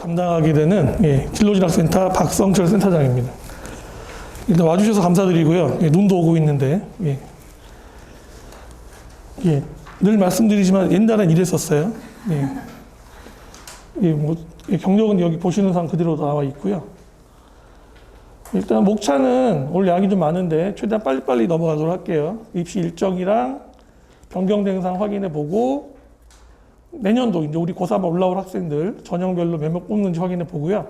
담당하게 되는 진로진학센터 박성철 센터장입니다. 일단 와주셔서 감사드리고요. 눈도 오고 있는데 늘 말씀드리지만 옛날엔 이랬었어요. 경력은 여기 보시는 상 그대로 나와 있고요. 일단 목차는 올 양이 좀 많은데 최대한 빨리빨리 넘어가도록 할게요. 입시 일정이랑 변경된 상 확인해 보고 내년도 이제 우리 고3 올라올 학생들 전형별로 몇 명 뽑는지 확인해 보고요.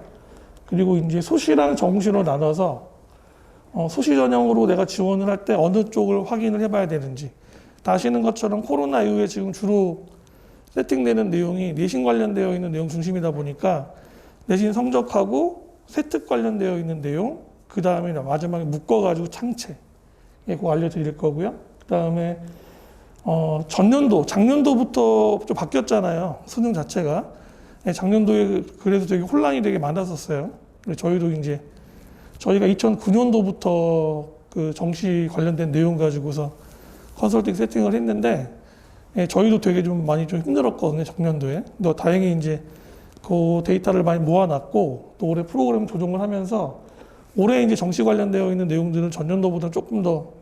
그리고 이제 소시랑 정시로 나눠서 소시 전형으로 내가 지원을 할 때 어느 쪽을 확인을 해봐야 되는지. 다 아시는 것처럼 코로나 이후에 지금 주로 세팅되는 내용이 내신 관련되어 있는 내용 중심이다 보니까 내신 성적하고 세특 관련되어 있는 내용, 그 다음에 마지막에 묶어가지고 창체, 그거 알려드릴 거고요. 그 다음에 작년도부터 좀 바뀌었잖아요. 수능 자체가. 작년도에 그래서 되게 혼란이 되게 많았었어요. 저희도 이제 저희가 2009년도부터 그 정시 관련된 내용 가지고서 컨설팅 세팅을 했는데 저희도 되게 좀 많이 좀 힘들었거든요. 작년도에. 근데 다행히 이제 그 데이터를 많이 모아놨고 또 올해 프로그램 조정을 하면서 올해 이제 정시 관련되어 있는 내용들은 전년도보다 조금 더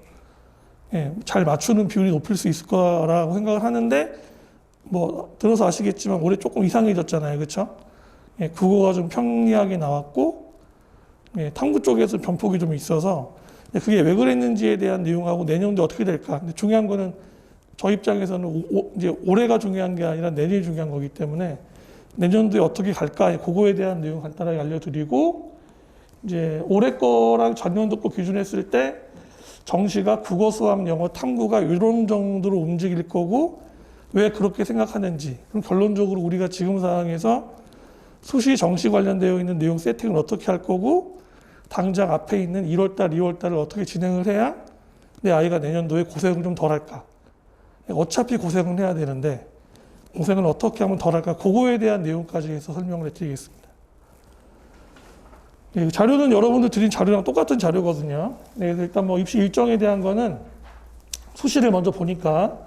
잘 맞추는 비율이 높일 수 있을 거라고 생각을 하는데 뭐 들어서 아시겠지만 올해 조금 이상해졌잖아요. 그렇죠? 국어가 좀 평이하게 나왔고 탐구 쪽에서 변폭이 좀 있어서 그게 왜 그랬는지에 대한 내용하고 내년도 어떻게 될까. 근데 중요한 거는 저 입장에서는 이제 올해가 중요한 게 아니라 내년이 중요한 거기 때문에 내년도에 어떻게 갈까 그거에 대한 내용 간단하게 알려드리고 이제 올해 거랑 전년도 거 기준했을 때 정시가 국어, 수학, 영어, 탐구가 이런 정도로 움직일 거고 왜 그렇게 생각하는지 그럼 결론적으로 우리가 지금 상황에서 수시, 정시 관련되어 있는 내용 세팅을 어떻게 할 거고 당장 앞에 있는 1월달, 2월달을 어떻게 진행을 해야 내 아이가 내년도에 고생을 좀 덜 할까. 어차피 고생은 해야 되는데 고생을 어떻게 하면 덜 할까. 그거에 대한 내용까지 해서 설명을 해드리겠습니다. 자료는 여러분들 드린 자료랑 똑같은 자료거든요. 그래서 일단 뭐 입시 일정에 대한 거는 수시를 먼저 보니까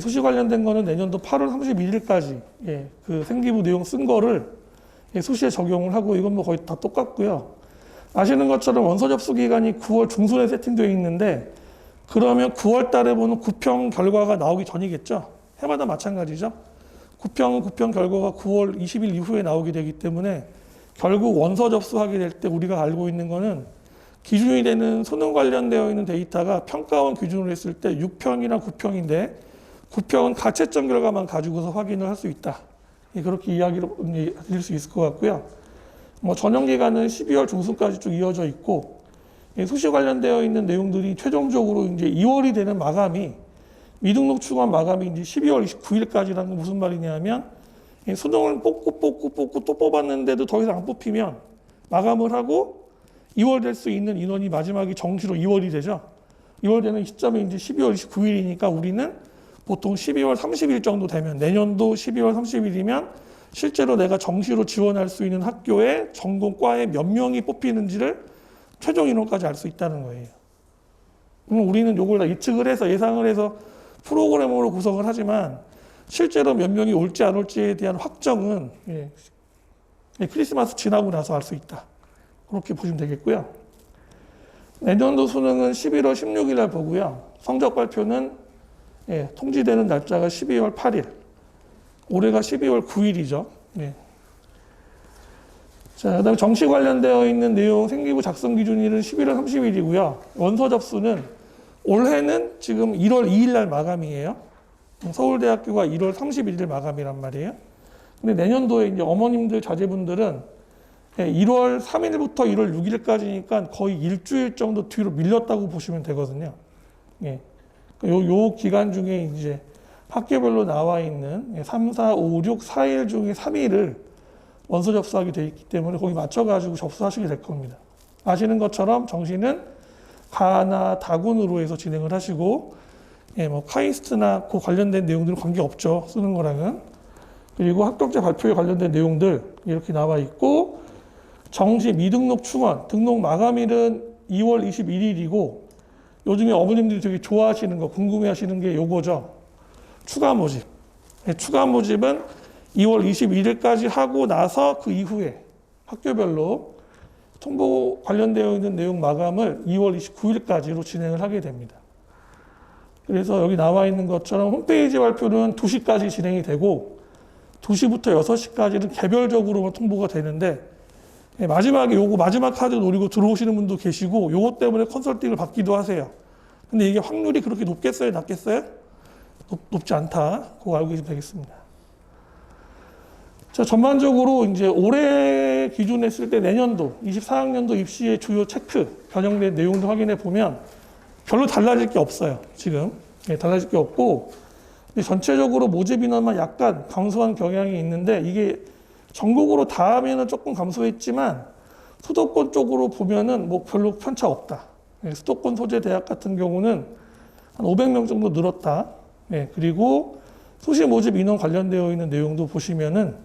수시 관련된 거는 내년도 8월 31일까지 그 생기부 내용 쓴 거를 수시에 적용을 하고 이건 뭐 거의 다 똑같고요. 아시는 것처럼 원서 접수 기간이 9월 중순에 세팅되어 있는데 그러면 9월 달에 보는 구평 결과가 나오기 전이겠죠. 해마다 마찬가지죠. 구평은 구평 결과가 9월 20일 이후에 나오게 되기 때문에 결국 원서 접수하게 될 때 우리가 알고 있는 거는 기준이 되는 수능 관련되어 있는 데이터가 평가원 기준으로 했을 때 6평이랑 9평인데 9평은 가채점 결과만 가지고서 확인을 할 수 있다. 그렇게 이야기를 드릴 수 있을 것 같고요. 뭐 전형 기간은 12월 중순까지 쭉 이어져 있고 수시 관련되어 있는 내용들이 최종적으로 이제 2월이 되는 마감이 미등록 추가한 마감이 이제 12월 29일까지라는 건 무슨 말이냐면 수능을 뽑고 또 뽑았는데도 더 이상 안 뽑히면 마감을 하고 2월 될 수 있는 인원이 마지막이 정시로 2월이 되죠. 2월 되는 시점이 이제 12월 29일이니까 우리는 보통 12월 30일 정도 되면 내년도 12월 30일이면 실제로 내가 정시로 지원할 수 있는 학교에 전공과에 몇 명이 뽑히는지를 최종 인원까지 알 수 있다는 거예요. 그럼 우리는 이걸 다 예측을 해서 예상을 해서 프로그램으로 구성을 하지만 실제로 몇 명이 올지 안 올지에 대한 확정은 크리스마스 지나고 나서 알 수 있다. 그렇게 보시면 되겠고요. 내년도 수능은 11월 16일 날 보고요. 성적 발표는 통지되는 날짜가 12월 8일. 올해가 12월 9일이죠. 자, 그다음에 정시 관련되어 있는 내용 생기부 작성 기준일은 11월 30일이고요. 원서 접수는 올해는 지금 1월 2일 날 마감이에요. 서울대학교가 1월 31일 마감이란 말이에요. 근데 내년도에 이제 어머님들, 자제분들은 1월 3일부터 1월 6일까지니까 거의 일주일 정도 뒤로 밀렸다고 보시면 되거든요. 요 기간 중에 이제 학교별로 나와 있는 3, 4, 5, 6, 4일 중에 3일을 원서 접수하게 돼 있기 때문에 거기 맞춰가지고 접수하시게 될 겁니다. 아시는 것처럼 정시는 가나 다군으로 해서 진행을 하시고 뭐 카이스트나 그 관련된 내용들은 관계없죠. 쓰는 거랑은. 그리고 합격자 발표에 관련된 내용들 이렇게 나와 있고 정시 미등록 충원, 등록 마감일은 2월 21일이고 요즘에 어머님들이 되게 좋아하시는 거, 궁금해하시는 게 요거죠. 추가 모집. 추가 모집은 2월 21일까지 하고 나서 그 이후에 학교별로 통보 관련되어 있는 내용 마감을 2월 29일까지로 진행을 하게 됩니다. 그래서 여기 나와 있는 것처럼 홈페이지 발표는 2시까지 진행이 되고 2시부터 6시까지는 개별적으로만 통보가 되는데 마지막에 요거 마지막 카드 노리고 들어오시는 분도 계시고 요거 때문에 컨설팅을 받기도 하세요. 근데 이게 확률이 그렇게 높겠어요? 낮겠어요? 높지 않다. 그거 알고 계시면 되겠습니다. 자, 전반적으로 이제 올해 기준 했을 때 내년도 24학년도 입시의 주요 체크 변형된 내용도 확인해 보면 별로 달라질 게 없어요. 지금 달라질 게 없고 전체적으로 모집 인원만 약간 감소한 경향이 있는데 이게 전국으로 다 하면은 조금 감소했지만 수도권 쪽으로 보면은 뭐 별로 편차 없다. 수도권 소재 대학 같은 경우는 한 500명 정도 늘었다. 그리고 수시 모집 인원 관련되어 있는 내용도 보시면은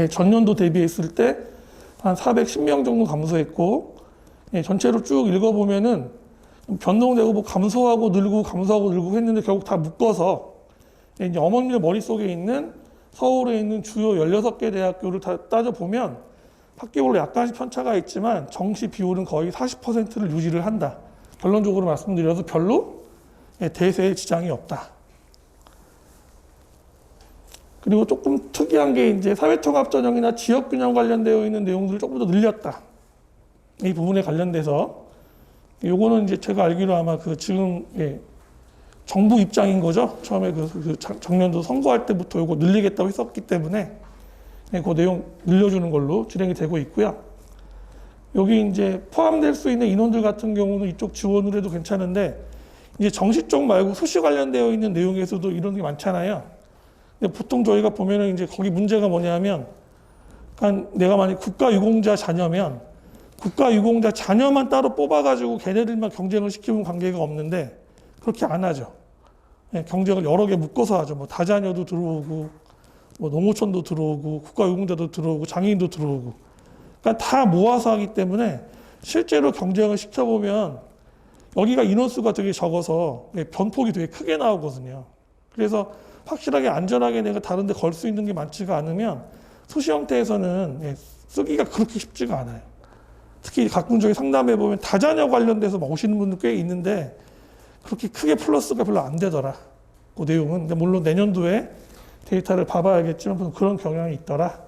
전년도 대비했을 때 한 410명 정도 감소했고 전체로 쭉 읽어보면은 변동되고 뭐 감소하고 늘고 했는데 결국 다 묶어서 이제 어머니들 머릿속에 있는 서울에 있는 주요 16개 대학교를 다 따져보면 학교별로 약간씩 편차가 있지만 정시 비율은 거의 40%를 유지를 한다. 결론적으로 말씀드려서 별로 대세에 지장이 없다. 그리고 조금 특이한 게 이제 사회통합전형이나 지역균형 관련되어 있는 내용들을 조금 더 늘렸다. 이 부분에 관련돼서 요거는 이제 제가 알기로 아마 그 지금 정부 입장인 거죠. 처음에 그 작년도 선거할 때부터 요거 늘리겠다고 했었기 때문에 그 내용 늘려주는 걸로 진행이 되고 있고요. 여기 이제 포함될 수 있는 인원들 같은 경우는 이쪽 지원을 해도 괜찮은데 이제 정시 쪽 말고 수시 관련되어 있는 내용에서도 이런 게 많잖아요. 근데 보통 저희가 보면은 이제 거기 문제가 뭐냐면, 그러니까 내가 만약 국가유공자 자녀면 국가유공자 자녀만 따로 뽑아가지고 걔네들만 경쟁을 시키는 관계가 없는데 그렇게 안 하죠. 경쟁을 여러 개 묶어서 하죠. 뭐 다자녀도 들어오고, 뭐 농어촌도 들어오고, 국가유공자도 들어오고, 장애인도 들어오고. 그러니까 다 모아서 하기 때문에 실제로 경쟁을 시켜보면 여기가 인원수가 되게 적어서 변폭이 되게 크게 나오거든요. 그래서 확실하게 안전하게 내가 다른 데 걸 수 있는 게 많지가 않으면 수시 형태에서는 쓰기가 그렇게 쉽지가 않아요. 특히 가끔 저희 상담해 보면 다자녀 관련돼서 오시는 분들 꽤 있는데 그렇게 크게 플러스가 별로 안 되더라. 그 내용은. 근데 물론 내년도에 데이터를 봐봐야겠지만 그런 경향이 있더라.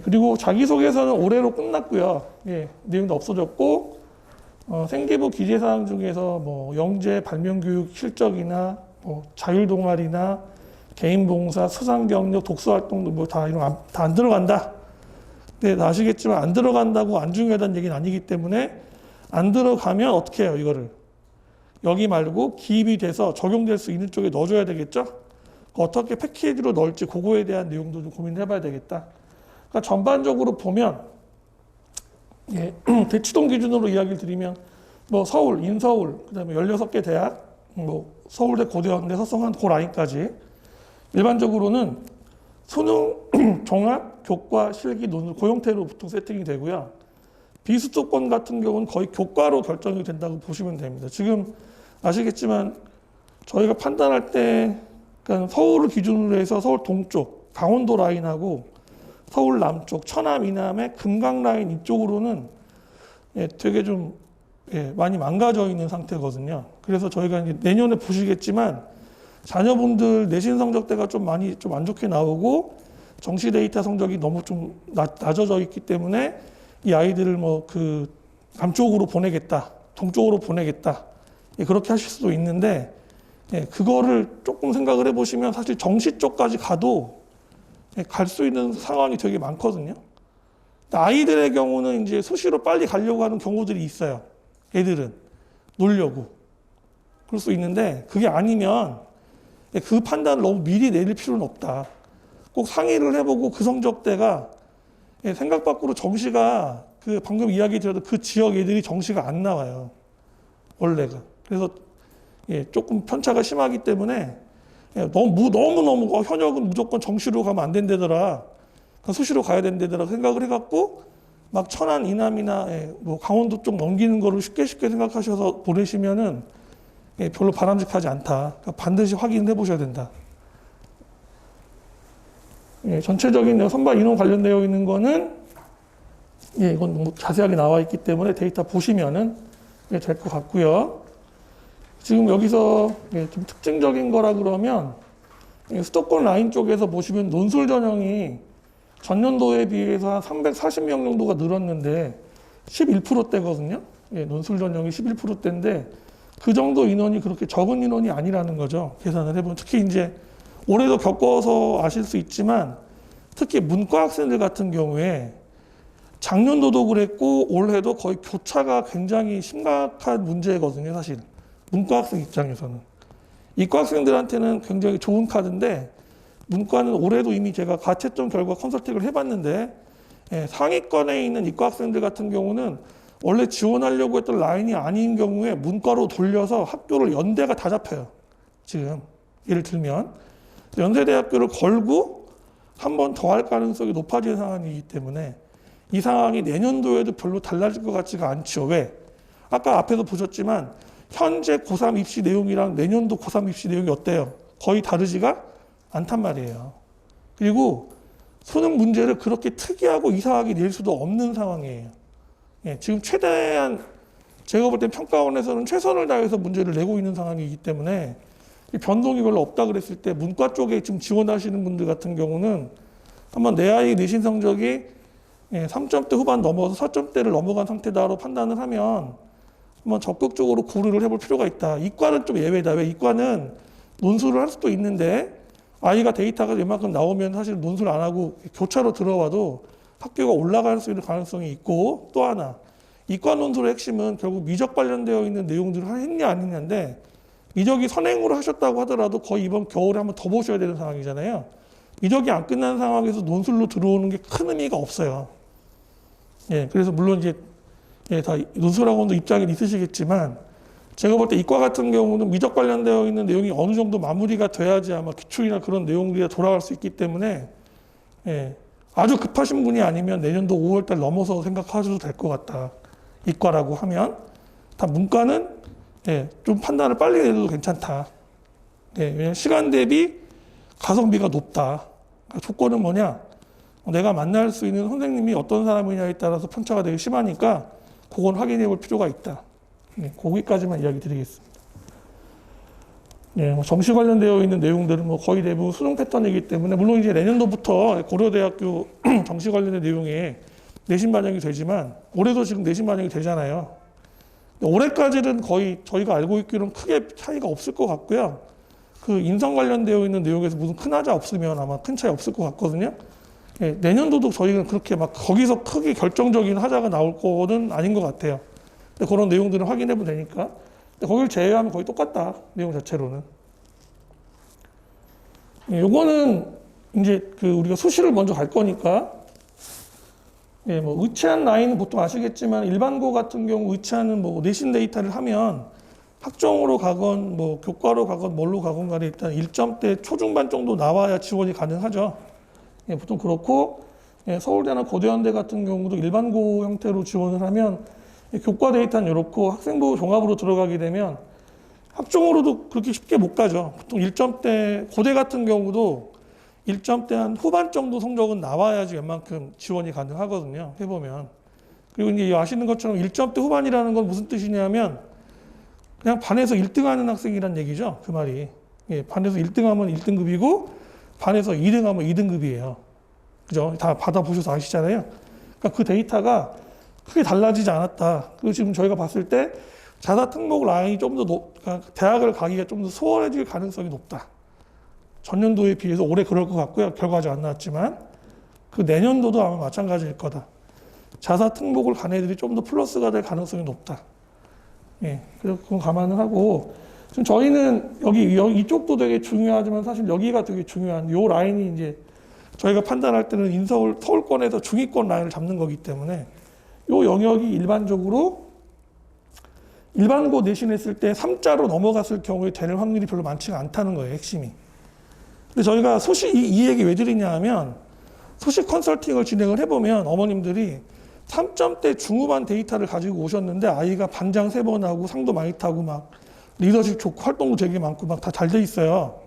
그리고 자기소개서는 올해로 끝났고요. 내용도 없어졌고 생기부 기재사항 중에서 뭐 영재 발명교육 실적이나 뭐 자율동아리나 개인봉사, 수상경력, 독서활동도 뭐 다 이런 다 안 들어간다. 근데 아시겠지만 안 들어간다고 안 중요하다는 얘기는 아니기 때문에 안 들어가면 어떻게 해요, 이거를? 여기 말고 기입이 돼서 적용될 수 있는 쪽에 넣어줘야 되겠죠? 어떻게 패키지로 넣을지 그거에 대한 내용도 좀 고민해봐야 되겠다. 그러니까 전반적으로 보면 대치동 기준으로 이야기를 드리면 뭐 서울, 인서울, 그다음에 16개 대학, 뭐 서울대, 고대학대, 서성한 그 라인까지 일반적으로는 수능, 종합, 교과, 실기, 논술 그 형태로 보통 세팅이 되고요. 비수도권 같은 경우는 거의 교과로 결정이 된다고 보시면 됩니다. 지금 아시겠지만 저희가 판단할 때 그러니까 서울을 기준으로 해서 서울 동쪽, 강원도 라인하고 서울 남쪽, 천안 이남의 금강 라인 이쪽으로는 되게 좀 많이 망가져 있는 상태거든요. 그래서 저희가 이제 내년에 보시겠지만 자녀분들 내신 성적대가 좀 많이 좀 안 좋게 나오고 정시 데이터 성적이 너무 좀 낮아져 있기 때문에 이 아이들을 뭐 그 남쪽으로 보내겠다, 동쪽으로 보내겠다 그렇게 하실 수도 있는데 그거를 조금 생각을 해보시면 사실 정시 쪽까지 가도 갈 수 있는 상황이 되게 많거든요. 아이들의 경우는 이제 수시로 빨리 가려고 하는 경우들이 있어요. 애들은 놀려고 그럴 수 있는데 그게 아니면 그 판단을 너무 미리 내릴 필요는 없다. 꼭 상의를 해보고 그 성적대가 생각 밖으로 정시가 그 방금 이야기 드렸던 그 지역 애들이 정시가 안 나와요. 원래가. 그래서 조금 편차가 심하기 때문에 너무너무 현역은 무조건 정시로 가면 안 된다더라. 수시로 가야 된다더라 생각을 해갖고 막 천안 이남이나 뭐 강원도 쪽 넘기는 거를 쉽게 생각하셔서 보내시면은 별로 바람직하지 않다. 그러니까 반드시 확인해 보셔야 된다. 예, 전체적인 선발 인원 관련되어 있는 거는 예, 이건 뭐 자세하게 나와 있기 때문에 데이터 보시면은 예, 될 것 같고요. 지금 여기서 예, 좀 특징적인 거라 그러면 예, 수도권 라인 쪽에서 보시면 논술 전형이 전년도에 비해서 한 340명 정도가 늘었는데 11%대거든요. 예, 논술 전형이 11%대인데 그 정도 인원이 그렇게 적은 인원이 아니라는 거죠. 계산을 해보면 특히 이제 올해도 겪어서 아실 수 있지만 특히 문과 학생들 같은 경우에 작년도도 그랬고 올해도 거의 교차가 굉장히 심각한 문제거든요. 사실 문과 학생 입장에서는 이과 학생들한테는 굉장히 좋은 카드인데 문과는 올해도 이미 제가 가채점 결과 컨설팅을 해봤는데 예, 상위권에 있는 이과 학생들 같은 경우는 원래 지원하려고 했던 라인이 아닌 경우에 문과로 돌려서 학교를 연대가 다 잡혀요. 지금 예를 들면 연세대학교를 걸고 한 번 더 할 가능성이 높아지는 상황이기 때문에 이 상황이 내년도에도 별로 달라질 것 같지가 않죠. 왜? 아까 앞에서 보셨지만 현재 고3 입시 내용이랑 내년도 고3 입시 내용이 어때요? 거의 다르지가 않단 말이에요. 그리고 수능 문제를 그렇게 특이하고 이상하게 낼 수도 없는 상황이에요. 예, 지금 최대한 제가 볼 땐 평가원에서는 최선을 다해서 문제를 내고 있는 상황이기 때문에 변동이 별로 없다 그랬을 때 문과 쪽에 지금 지원하시는 분들 같은 경우는 한번 내 아이 내신 성적이 3점대 후반 넘어서 4점대를 넘어간 상태다로 판단을 하면 한번 적극적으로 고려를 해볼 필요가 있다. 이과는 좀 예외다. 왜? 이과는 논술을 할 수도 있는데 아이가 데이터가 이만큼 나오면 사실 논술 안 하고 교차로 들어와도 학교가 올라갈 수 있는 가능성이 있고 또 하나 이과 논술의 핵심은 결국 미적 관련되어 있는 내용들을 했냐 안 했냐인데 미적이 선행으로 하셨다고 하더라도 거의 이번 겨울에 한번 더 보셔야 되는 상황이잖아요. 미적이 안 끝난 상황에서 논술로 들어오는 게 큰 의미가 없어요. 예, 그래서 물론 이제 예, 다 논술학원도 입장이 있으시겠지만 제가 볼 때 이과 같은 경우는 미적 관련되어 있는 내용이 어느 정도 마무리가 돼야지 아마 기출이나 그런 내용들이 돌아갈 수 있기 때문에 예, 아주 급하신 분이 아니면 내년도 5월달 넘어서 생각하셔도 될 것 같다. 이과라고 하면 다 문과는 예, 좀 판단을 빨리 내도 괜찮다. 예, 왜냐하면 시간 대비 가성비가 높다. 조건은 뭐냐? 내가 만날 수 있는 선생님이 어떤 사람이냐에 따라서 편차가 되게 심하니까 그건 확인해 볼 필요가 있다. 예, 거기까지만 이야기 드리겠습니다. 예, 뭐 정시 관련되어 있는 내용들은 뭐 거의 대부분 수능 패턴이기 때문에 물론 이제 내년도부터 고려대학교 정시 관련된 내용에 내신 반영이 되지만 올해도 지금 내신 반영이 되잖아요. 올해까지는 거의 저희가 알고 있기로는 크게 차이가 없을 것 같고요. 그 인성 관련되어 있는 내용에서 무슨 큰 하자 없으면 아마 큰 차이 없을 것 같거든요. 예, 내년도도 저희는 그렇게 막 거기서 크게 결정적인 하자가 나올 거는 아닌 것 같아요. 근데 그런 내용들은 확인해 보면 되니까. 근데 거기를 제외하면 거의 똑같다. 내용 자체로는. 예, 요거는 이제 그 우리가 수시를 먼저 갈 거니까 예, 뭐 의치한 라인은 보통 아시겠지만 일반고 같은 경우 의치하는 뭐 내신 데이터를 하면 학종으로 가건 뭐 교과로 가건 뭘로 가건 간에 일단 1점대 초중반 정도 나와야 지원이 가능하죠. 예, 보통 그렇고 예, 서울대나 고대현대 같은 경우도 일반고 형태로 지원을 하면 예, 교과 데이터는 이렇고 학생부 종합으로 들어가게 되면 학종으로도 그렇게 쉽게 못 가죠. 보통 1점대 고대 같은 경우도 1점대 한 후반 정도 성적은 나와야지 웬만큼 지원이 가능하거든요. 해보면. 그리고 이제 아시는 것처럼 1점대 후반이라는 건 무슨 뜻이냐면 그냥 반에서 1등하는 학생이란 얘기죠. 그 말이. 예, 반에서 1등하면 1등급이고 반에서 2등하면 2등급이에요. 그죠? 다 받아보셔서 아시잖아요. 그러니까 그 데이터가 크게 달라지지 않았다. 그리고 지금 저희가 봤을 때 자사 특목 라인이 좀 더 그러니까 대학을 가기가 좀 더 수월해질 가능성이 높다. 전년도에 비해서 올해 그럴 것 같고요. 결과 아직 안 나왔지만 그 내년도도 아마 마찬가지일 거다. 자사 특목을 간 애들이 좀 더 플러스가 될 가능성이 높다. 예, 그래서 그건 감안을 하고 지금 저희는 여기 이쪽도 되게 중요하지만 사실 여기가 되게 중요한 요 라인이 이제 저희가 판단할 때는 서울권에서 중위권 라인을 잡는 거기 때문에 요 영역이 일반적으로 일반고 내신했을 때 3자로 넘어갔을 경우에 되는 확률이 별로 많지가 않다는 거예요. 핵심이. 근데 저희가 이 얘기 왜 드리냐 하면 소식 컨설팅을 진행을 해보면 어머님들이 3점대 중후반 데이터를 가지고 오셨는데 아이가 반장 3번 하고 상도 많이 타고 막 리더십 좋고 활동도 되게 많고 막 다 잘 돼 있어요.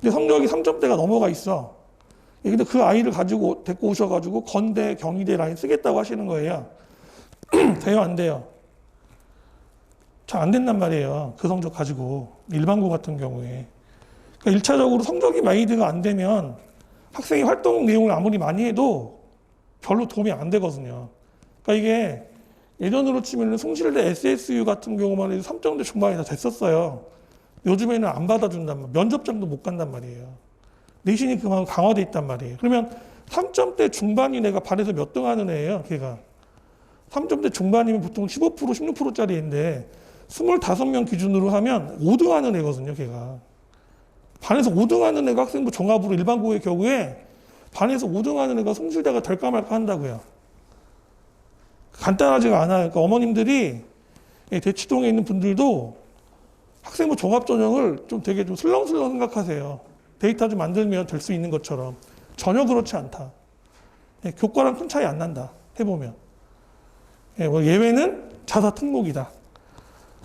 근데 성적이 3점대가 넘어가 있어. 근데 그 아이를 가지고 데리고 오셔가지고 건대, 경희대 라인 쓰겠다고 하시는 거예요. 돼요, 안 돼요? 잘 안 된단 말이에요. 그 성적 가지고. 일반고 같은 경우에. 그러니까 1차적으로 성적이 마이드가 안 되면 학생이 활동 내용을 아무리 많이 해도 별로 도움이 안 되거든요. 그러니까 이게 예전으로 치면 숭실대 SSU 같은 경우만 해도 3점대 중반이 다 됐었어요. 요즘에는 안 받아준단 말이에요. 면접장도 못 간단 말이에요. 내신이 그만큼 강화돼 있단 말이에요. 그러면 3점대 중반이 내가 반에서 몇 등 하는 애예요, 걔가. 3점대 중반이면 보통 15%, 16%짜리인데 25명 기준으로 하면 5등 하는 애거든요, 걔가. 반에서 5등 하는 애가 학생부 종합으로 일반고의 경우에 반에서 5등 하는 애가 숭실대가 될까 말까 한다고요. 간단하지가 않아요. 그러니까 어머님들이 대치동에 있는 분들도 학생부 종합전형을 좀 되게 좀 슬렁슬렁 생각하세요. 데이터 좀 만들면 될 수 있는 것처럼. 전혀 그렇지 않다. 교과랑 큰 차이 안 난다. 해보면. 뭐 예외는 자사 특목이다.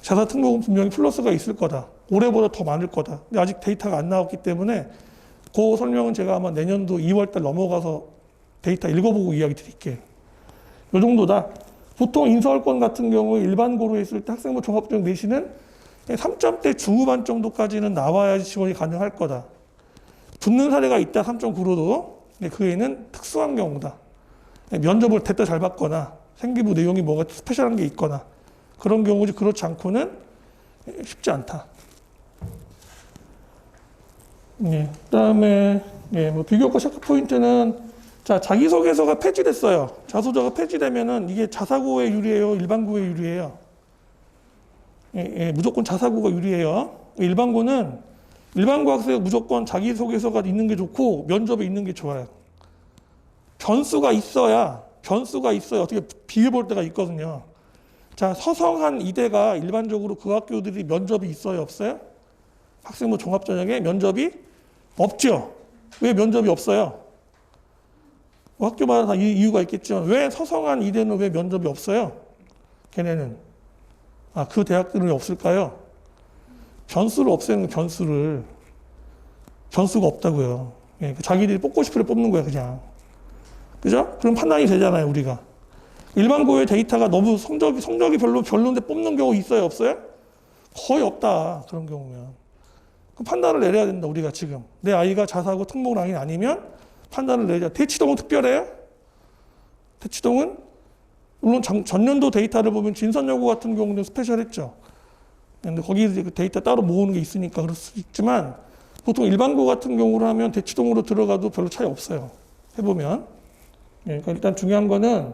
자사 특목은 분명히 플러스가 있을 거다. 올해보다 더 많을 거다. 근데 아직 데이터가 안 나왔기 때문에 그 설명은 제가 아마 내년도 2월달 넘어가서 데이터 읽어보고 이야기 드릴게요. 이 정도다. 보통 인서울권 같은 경우 일반고로 했을 때 학생부 종합전형 내신은 3점대 중후반 정도까지는 나와야지 지원이 가능할 거다. 붙는 사례가 있다, 3.9로도. 그 애는 특수한 경우다. 면접을 대때 잘 받거나 생기부 내용이 뭐가 스페셜한 게 있거나 그런 경우지 그렇지 않고는 쉽지 않다. 그다음에 뭐 비교과 체크 포인트는 자, 자기소개서가 폐지됐어요. 자소서가 폐지되면은 이게 자사고에 유리해요, 일반고에 유리해요? 무조건 자사고가 유리해요. 일반고는 일반고 학생 무조건 자기소개서가 있는 게 좋고 면접에 있는 게 좋아요. 변수가 있어야 어떻게 비교해 볼 때가 있거든요. 자, 서성한 이대가 일반적으로 그 학교들이 면접이 있어요, 없어요? 학생부 종합전형에 면접이 없죠. 왜 면접이 없어요? 뭐 학교마다 다 이유가 있겠죠. 왜 서성한 이대는 왜 면접이 없어요? 걔네는. 그 대학들은 왜 없을까요? 변수를 없애는 변수가 없다고요. 자기들이 뽑고 싶을 때 뽑는 거야, 그냥. 그죠? 그럼 판단이 되잖아요, 우리가. 일반고의 데이터가 너무 성적이 별론데 뽑는 경우 있어요, 없어요? 거의 없다, 그런 경우면. 그럼 판단을 내려야 된다, 우리가 지금. 내 아이가 자사고 특목 라인 아니면 판단을 내자. 대치동은 특별해요? 대치동은 물론 전년도 데이터를 보면 진선여고 같은 경우는 스페셜했죠. 근데 거기 그 데이터 따로 모으는 게 있으니까 그럴 수 있지만 보통 일반고 같은 경우로 하면 대치동으로 들어가도 별로 차이 없어요. 해보면. 그러니까 일단 중요한 거는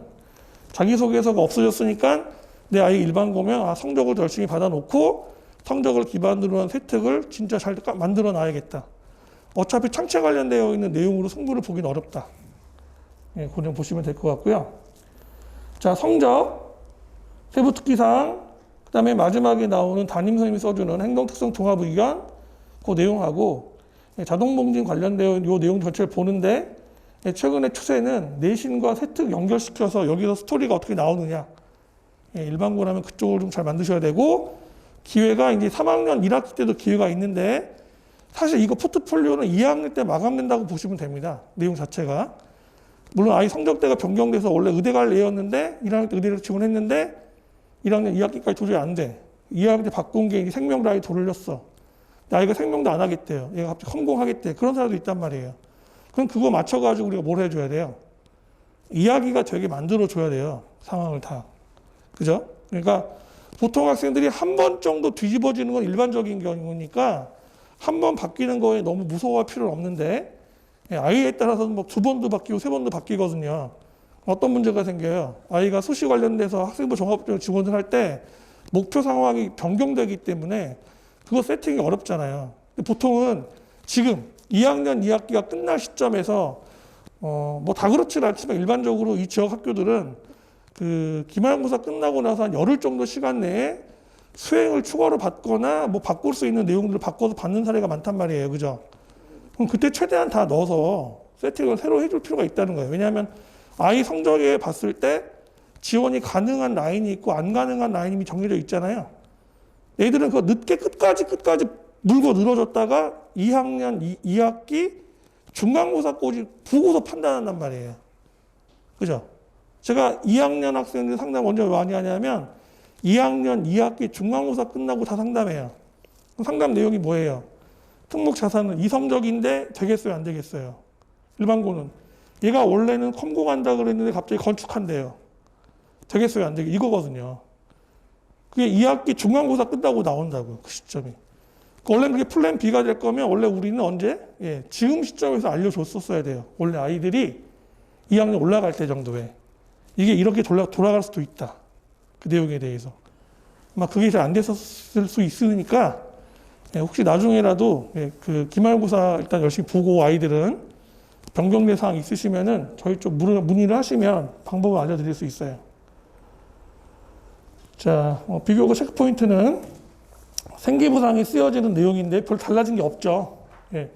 자기소개서가 없어졌으니까 내 아이 일반고면 성적을 열심히 받아놓고 성적을 기반으로 한 세특을 진짜 잘 만들어 놔야겠다. 어차피 창체 관련되어 있는 내용으로 승부를 보기는 어렵다. 그냥 보시면 될 것 같고요. 자, 성적, 세부 특기사항, 그 다음에 마지막에 나오는 담임 선생님이 써주는 행동특성 종합의견, 그 내용하고 자동봉진 관련되어 있는 이 내용 전체를 보는데 최근의 추세는 내신과 세특 연결시켜서 여기서 스토리가 어떻게 나오느냐. 일반고라면 그쪽을 좀 잘 만드셔야 되고 기회가 이제 3학년 1학기 때도 기회가 있는데 사실 이거 포트폴리오는 2학년 때 마감된다고 보시면 됩니다. 내용 자체가. 물론 아이 성적대가 변경돼서 원래 의대 갈 애였는데 1학년 때 의대를 지원했는데 1학년 2학기까지 도저히 안 돼. 2학년 때 바꾼 게 이제 생명라인 돌렸어. 아이가 생명도 안 하겠대요. 얘가 갑자기 컴공하겠대. 그런 사람도 있단 말이에요. 그럼 그거 맞춰가지고 우리가 뭘 해줘야 돼요? 이야기가 되게 만들어줘야 돼요. 상황을 다. 그죠? 그러니까 보통 학생들이 한 번 정도 뒤집어지는 건 일반적인 경우니까 한 번 바뀌는 거에 너무 무서워할 필요는 없는데 아이에 따라서 뭐 2번도 바뀌고 3번도 바뀌거든요. 어떤 문제가 생겨요? 아이가 수시 관련돼서 학생부 종합전형 지원을 할 때 목표 상황이 변경되기 때문에 그거 세팅이 어렵잖아요. 보통은 지금 2학년 2학기가 끝날 시점에서 뭐 다 그렇진 않지만 일반적으로 이 지역 학교들은 그 기말고사 끝나고 나서 한 열흘 정도 시간 내에 수행을 추가로 받거나 뭐 바꿀 수 있는 내용들을 바꿔서 받는 사례가 많단 말이에요. 그죠? 그럼 그때 최대한 다 넣어서 세팅을 새로 해줄 필요가 있다는 거예요. 왜냐하면 아이 성적에 봤을 때 지원이 가능한 라인이 있고 안 가능한 라인이 정해져 있잖아요. 애들은 그거 늦게 끝까지 물고 늘어졌다가 2학년 2학기 중간고사 꼬지 보고서 판단한단 말이에요. 그죠? 제가 2학년 학생들 상담 언제 많이 하냐면 2학년 2학기 중간고사 끝나고 다 상담해요. 상담 내용이 뭐예요? 특목 자산은 이성적인데 되겠어요, 안 되겠어요? 일반고는 얘가 원래는 컴고 간다 그랬는데 갑자기 건축한대요. 되겠어요, 안 되겠어요? 이거거든요. 그게 2학기 중간고사 끝나고 나온다고요, 그 시점이. 원래 그게 플랜 B가 될 거면 원래 우리는 언제? 예, 지금 시점에서 알려줬었어야 돼요. 원래 아이들이 2학년 올라갈 때 정도에. 이게 이렇게 돌아갈 수도 있다. 그 내용에 대해서. 아마 그게 잘 안 됐었을 수 있으니까, 예, 혹시 나중에라도, 예, 그 기말고사 일단 열심히 보고 아이들은 변경된 사항 있으시면은 저희 쪽 문의를 하시면 방법을 알려드릴 수 있어요. 자, 비교과 체크포인트는 생기부상에 쓰여지는 내용인데 별 달라진 게 없죠. 예.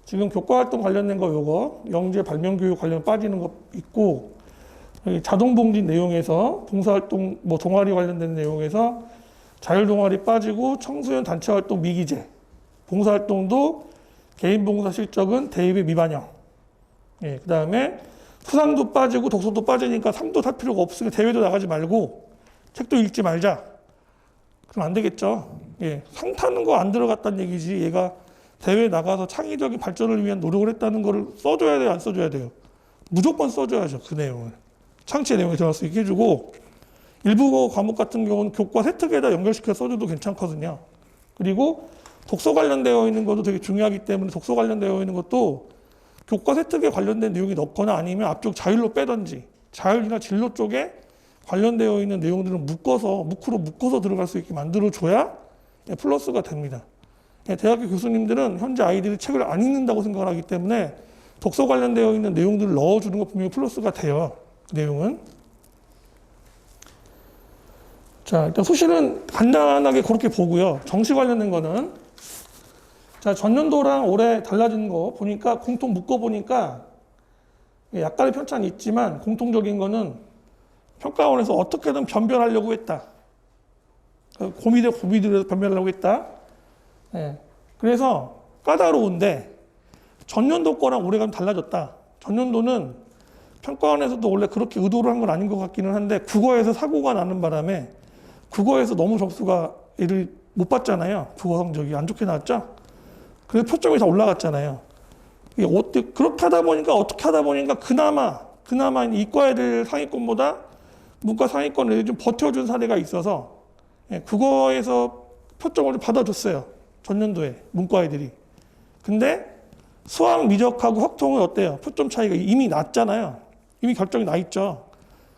지금 교과활동 관련된 거 요거, 영재 발명교육 관련 빠지는 거 있고, 자동봉진 내용에서 봉사활동, 뭐 동아리 관련된 내용에서 자율동아리 빠지고 청소년 단체활동 미기재, 봉사활동도 개인봉사 실적은 대입의 미반영. 예. 그 다음에 수상도 빠지고 독서도 빠지니까 3도 탈 필요가 없으니까 대회도 나가지 말고 책도 읽지 말자. 그럼 안 되겠죠. 예, 상 타는 거 안 들어갔다는 얘기지. 얘가 대회에 나가서 창의적인 발전을 위한 노력을 했다는 거를 써줘야 돼요, 안 써줘야 돼요? 무조건 써줘야죠, 그 내용을. 창치의 내용에 들어갈 수 있게 해주고, 일부 과목 같은 경우는 교과 세특에다 연결시켜 써줘도 괜찮거든요. 그리고 독서 관련되어 있는 것도 되게 중요하기 때문에 독서 관련되어 있는 것도 교과 세특에 관련된 내용이 넣거나 아니면 앞쪽 자율로 빼든지, 자율이나 진로 쪽에 관련되어 있는 내용들은 무크로 묶어서 들어갈 수 있게 만들어줘야 플러스가 됩니다. 대학교 교수님들은 현재 아이들이 책을 안 읽는다고 생각을 하기 때문에 독서 관련되어 있는 내용들을 넣어주는 거 분명히 플러스가 돼요. 내용은. 자, 일단 수시는 간단하게 그렇게 보고요. 정시 관련된 거는 자, 전년도랑 올해 달라진 거 보니까 공통 묶어보니까 약간의 편차는 있지만 공통적인 거는 평가원에서 어떻게든 변별하려고 했다. 고미들에서 변별하려고 했다. 예. 그래서 까다로운데 전년도 거랑 올해가 달라졌다. 전년도는 평가원에서도 원래 그렇게 의도를 한 건 아닌 것 같기는 한데 국어에서 사고가 나는 바람에 국어에서 너무 점수가 얘를 못 봤잖아요. 국어 성적이 안 좋게 나왔죠. 그래서 표점이 다 올라갔잖아요. 그렇게 하다 보니까 어떻게 하다 보니까 그나마 이과 애들 상위권보다 문과 상위권 애들이 좀 버텨준 사례가 있어서 국어에서 표점을 좀 받아줬어요. 전년도에 문과 애들이. 근데 수학 미적하고 확통은 어때요? 표점 차이가 이미 났잖아요. 이미 결정이 나 있죠.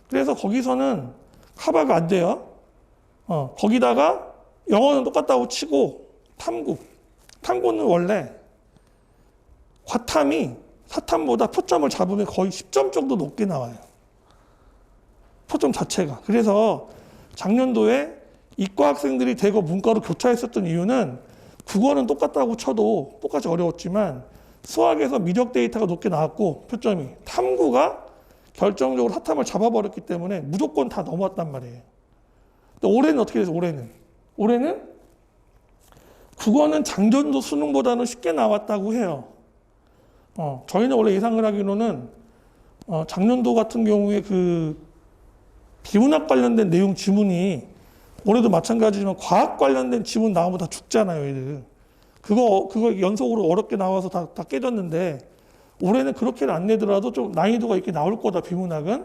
그래서 거기서는 커버가 안 돼요. 거기다가 영어는 똑같다고 치고 탐구는 원래 과탐이 사탐보다 표점을 잡으면 거의 10점 정도 높게 나와요. 표점 자체가. 그래서 작년도에 이과 학생들이 대거 문과로 교차했었던 이유는 국어는 똑같다고 쳐도 똑같이 어려웠지만 수학에서 미적 데이터가 높게 나왔고 표점이 탐구가 결정적으로 사탐을 잡아버렸기 때문에 무조건 다 넘어왔단 말이에요. 근데 올해는 어떻게 돼서 올해는 국어는 작년도 수능보다는 쉽게 나왔다고 해요. 저희는 원래 예상을 하기로는 작년도 같은 경우에 그 비문학 관련된 내용 지문이 올해도 마찬가지지만 과학 관련된 지문 나오면 다 죽잖아요, 얘들. 그거 연속으로 어렵게 나와서 다 깨졌는데 올해는 그렇게는 안 내더라도 좀 난이도가 이렇게 나올 거다, 비문학은.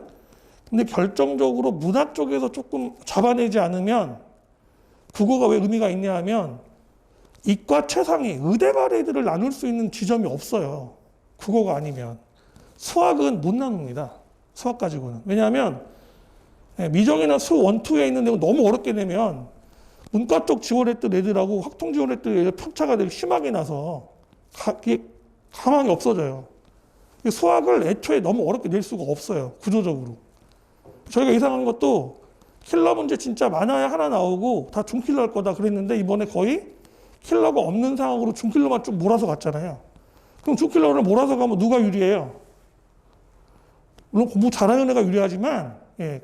근데 결정적으로 문학 쪽에서 조금 잡아내지 않으면 국어가 왜 의미가 있냐 하면 이과 최상위 의대가 애들을 나눌 수 있는 지점이 없어요. 국어가 아니면. 수학은 못 나눕니다. 수학 가지고는. 왜냐하면 미정이나 수 1, 2에 있는 내용 너무 어렵게 내면 문과 쪽 지원했던 애들하고 확통 지원했던 애들 편차가 되게 심하게 나서 가망이 없어져요. 수학을 애초에 너무 어렵게 낼 수가 없어요. 구조적으로. 저희가 예상한 것도 킬러 문제 진짜 많아야 하나 나오고 다 중킬러일 거다 그랬는데 이번에 거의 킬러가 없는 상황으로 중킬러만 쭉 몰아서 갔잖아요. 그럼 중킬러를 몰아서 가면 누가 유리해요? 물론 공부 잘하는 애가 유리하지만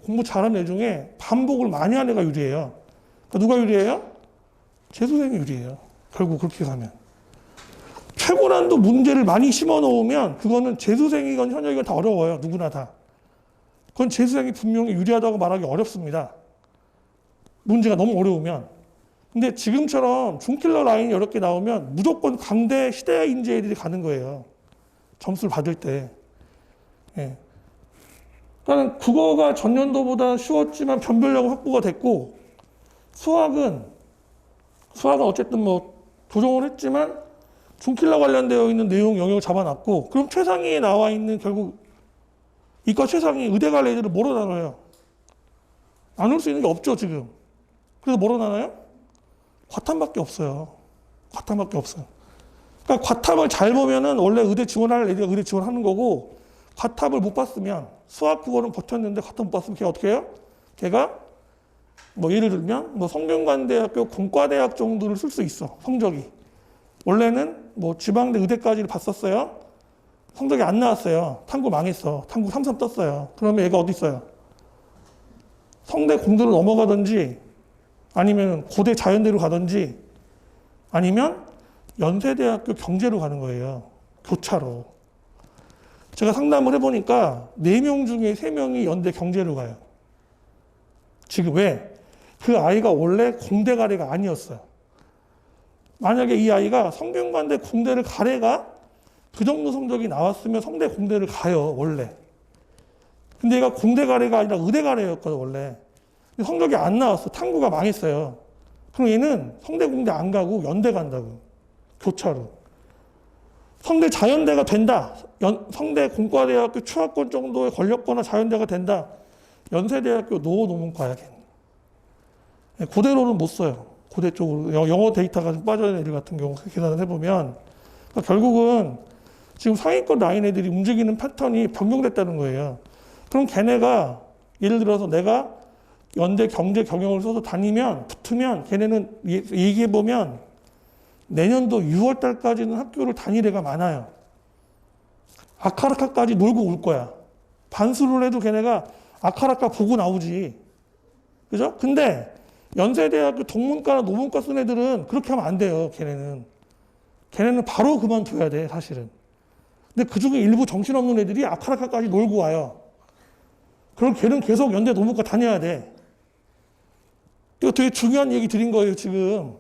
공부 잘하는 애 중에 반복을 많이 하는 애가 유리해요. 그러니까 누가 유리해요? 재수생이 유리해요. 결국 그렇게 가면. 최고난도 문제를 많이 심어 놓으면 그거는 재수생이건 현역이건 다 어려워요. 누구나 다. 그건 재수생이 분명히 유리하다고 말하기 어렵습니다. 문제가 너무 어려우면. 근데 지금처럼 중킬러 라인이 어렵게 나오면 무조건 강대 시대 인재들이 가는 거예요. 점수를 받을 때. 예. 그러니까 국어가 전년도보다 쉬웠지만 변별력은 확보가 됐고, 수학은 어쨌든 뭐 조정을 했지만 중킬러 관련되어 있는 내용 영역을 잡아놨고, 그럼 최상위에 나와 있는 결국 이과 최상위 의대 갈 애들을 뭐로 나눠요? 나눌 수 있는 게 없죠, 지금. 그래서 뭐로 나눠요? 과탐밖에 없어요. 과탐밖에 없어요. 그러니까 과탐을 잘 보면은 원래 의대 지원할 애들이 의대 지원하는 거고, 과탐을 못 봤으면 수학 국어는 버텼는데 과탐 못 봤으면 걔가 어떻게 해요? 걔가 뭐 예를 들면 뭐 성균관대학교 공과대학 정도를 쓸 수 있어. 성적이. 원래는 뭐 지방대 의대까지를 봤었어요. 성적이 안 나왔어요. 탐구 망했어. 탐구 3.3 떴어요. 그러면 얘가 어디 있어요? 성대 공대로 넘어가든지 아니면 고대 자연대로 가든지 아니면 연세대학교 경제로 가는 거예요. 교차로. 제가 상담을 해보니까 4명 중에 3명이 연대 경제로 가요. 지금 왜? 그 아이가 원래 공대 가래가 아니었어요. 만약에 이 아이가 성균관대 공대를 가래가 그 정도 성적이 나왔으면 성대 공대를 가요, 원래. 근데 얘가 공대 가래가 아니라 의대 가래였거든, 원래. 근데 성적이 안 나왔어. 탐구가 망했어요. 그럼 얘는 성대 공대 안 가고 연대 간다고. 교차로. 성대 자연대가 된다. 성대 공과대학교 추하권 정도에 걸렸거나 자연대가 된다. 연세대학교 노노문과야, 걔는. 고대로는 못 써요. 고대 쪽으로. 영어 데이터가 좀 빠져있는 애들 같은 경우 계산을 해보면. 그러니까 결국은 지금 상위권 라인 애들이 움직이는 패턴이 변경됐다는 거예요. 그럼 걔네가 예를 들어서 내가 연대 경제 경영을 써서 다니면 붙으면 걔네는 얘기해보면 내년도 6월 달까지는 학교를 다닐 애가 많아요. 아카라카까지 놀고 올 거야. 반수를 해도 걔네가 아카라카 보고 나오지. 그죠? 근데 연세대학교 동문과나 노문과 쓴 애들은 그렇게 하면 안 돼요. 걔네는 바로 그만둬야 돼, 사실은. 근데 그중에 일부 정신없는 애들이 아카라카까지 놀고 와요. 그럼 걔는 계속 연대 노문과 다녀야 돼. 이거 되게 중요한 얘기 드린 거예요, 지금.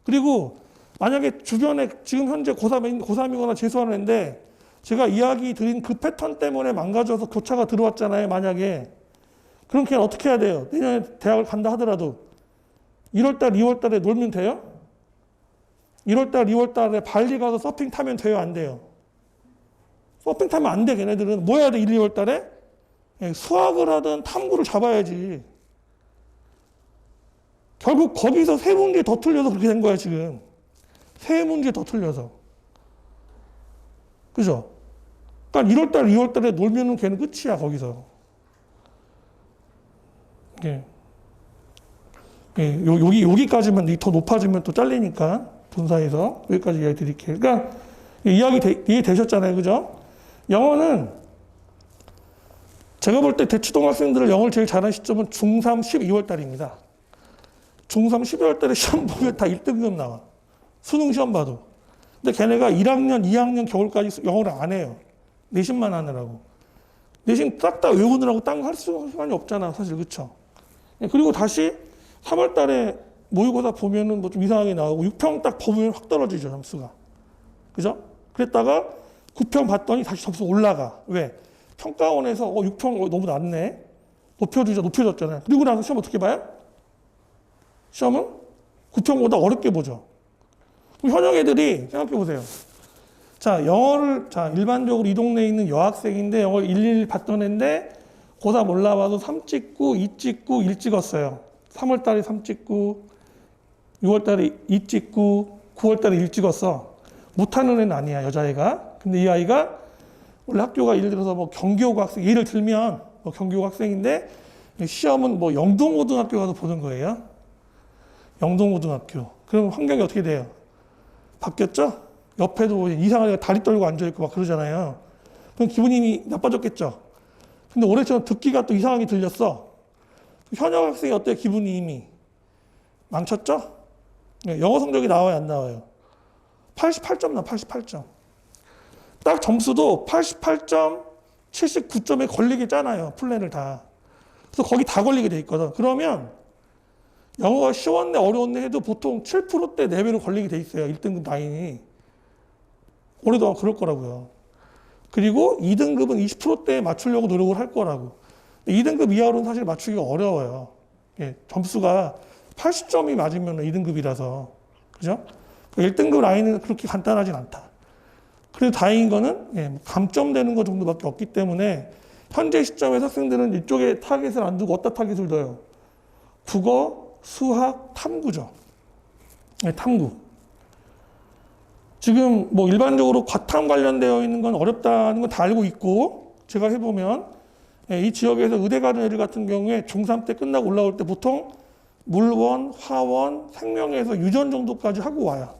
그리고 만약에 주변에 지금 현재 고3이거나 재수하는 애인데 제가 이야기 드린 그 패턴 때문에 망가져서 교차가 들어왔잖아요, 만약에. 그럼 걔는 어떻게 해야 돼요? 내년에 대학을 간다 하더라도 1월달, 2월달에 놀면 돼요? 1월달, 2월달에 발리 가서 서핑 타면 돼요, 안 돼요? 서핑 타면 안 돼, 걔네들은. 뭐 해야 돼, 1, 2월달에? 수학을 하든 탐구를 잡아야지. 결국 거기서 세 문제 더 틀려서 그렇게 된 거야, 지금. 세 문제 더 틀려서. 그죠? 그러니까 1월달, 2월달에 놀면은 걔는 끝이야, 거기서. 여기까지만 더 높아지면 또 잘리니까, 본사에서. 여기까지 이야기 드릴게요. 그러니까, 이해되셨잖아요, 그죠? 영어는, 제가 볼 때 대치동 학생들을 영어를 제일 잘하는 시점은 중3 12월달입니다. 중3 12월달에 시험 보면 다 1등급 나와. 수능 시험 봐도. 근데 걔네가 1학년, 2학년 겨울까지 영어를 안 해요. 내신만 하느라고. 내신 싹 다 외우느라고 딴 거 할 시간이 없잖아, 사실. 그쵸? 그리고 다시 3월 달에 모의고사 보면은 뭐 좀 이상하게 나오고 6평 딱 보면 확 떨어지죠, 점수가. 그죠? 그랬다가 9평 봤더니 다시 점수 올라가. 왜? 평가원에서 6평 너무 낮네. 높여줬잖아요. 그리고 나서 시험 어떻게 봐요? 시험은 9평보다 어렵게 보죠. 그럼 현역 애들이 생각해 보세요. 자, 영어를, 일반적으로 이 동네에 있는 여학생인데 영어를 11 봤던 애인데 고3 올라와서 3 찍고 2 찍고 1 찍었어요. 3월 달에 3 찍고 6월 달에 2 찍고 9월 달에 1 찍었어. 못하는 애는 아니야, 여자애가. 근데 이 아이가 원래 학교가 예를 들어서 뭐 경기고 학생, 예를 들면 뭐 경기고 학생인데 시험은 뭐 영동고등학교 가서 보는 거예요. 영동고등학교. 그럼 환경이 어떻게 돼요? 바뀌었죠? 옆에도 이상하게 다리 떨고 앉아있고 막 그러잖아요. 그럼 기분이 나빠졌겠죠? 근데 올해처럼 듣기가 또 이상하게 들렸어. 현역 학생이 어때요? 기분이 이미 망쳤죠? 영어 성적이 나와요, 안 나와요? 88점 나 88점. 딱 점수도 88점, 79점에 걸리게 짜놔요. 플랜을 다. 그래서 거기 다 걸리게 돼 있거든. 그러면 영어가 쉬웠네 어려웠네 해도 보통 7%대 내외로 걸리게 돼 있어요. 1등급 라인이. 올해도 그럴 거라고요. 그리고 2등급은 20%대에 맞추려고 노력을 할 거라고. 2등급 이하로는 사실 맞추기가 어려워요. 예, 점수가 80점이 맞으면 2등급이라서. 그죠? 1등급 라인은 그렇게 간단하진 않다. 그래도 다행인 거는 예, 감점되는 것 정도밖에 없기 때문에 현재 시점에서 학생들은 이쪽에 타겟을 안 두고 어디다 타겟을 둬요? 국어, 수학, 탐구죠. 예, 탐구. 지금 뭐 일반적으로 과탐 관련되어 있는 건 어렵다는 건 다 알고 있고 제가 해보면 예, 이 지역에서 의대 가는 애들 같은 경우에 중3 때 끝나고 올라올 때 보통 물원, 화원, 생명에서 유전 정도까지 하고 와요.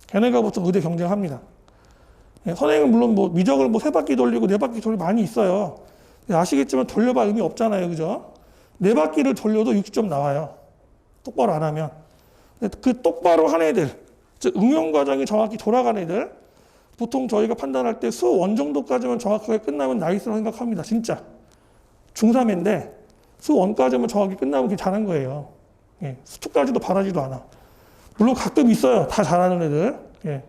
걔네가 보통 의대 경쟁합니다. 예, 선행은 물론 뭐 미적을 뭐 3바퀴 돌리고 4바퀴 돌리고 많이 있어요. 아시겠지만 돌려봐 의미 없잖아요. 그죠? 4바퀴를 돌려도 60점 나와요. 똑바로 안 하면. 그 똑바로 한 애들, 즉 응용 과정이 정확히 돌아간 애들, 보통 저희가 판단할 때 수1 정도까지만 정확하게 끝나면 나이스라고 생각합니다. 진짜. 중3인데 수1까지만 정확히 끝나면 그게 잘한 거예요. 예, 수2까지도 바라지도 않아. 물론 가끔 있어요. 다 잘하는 애들. 예.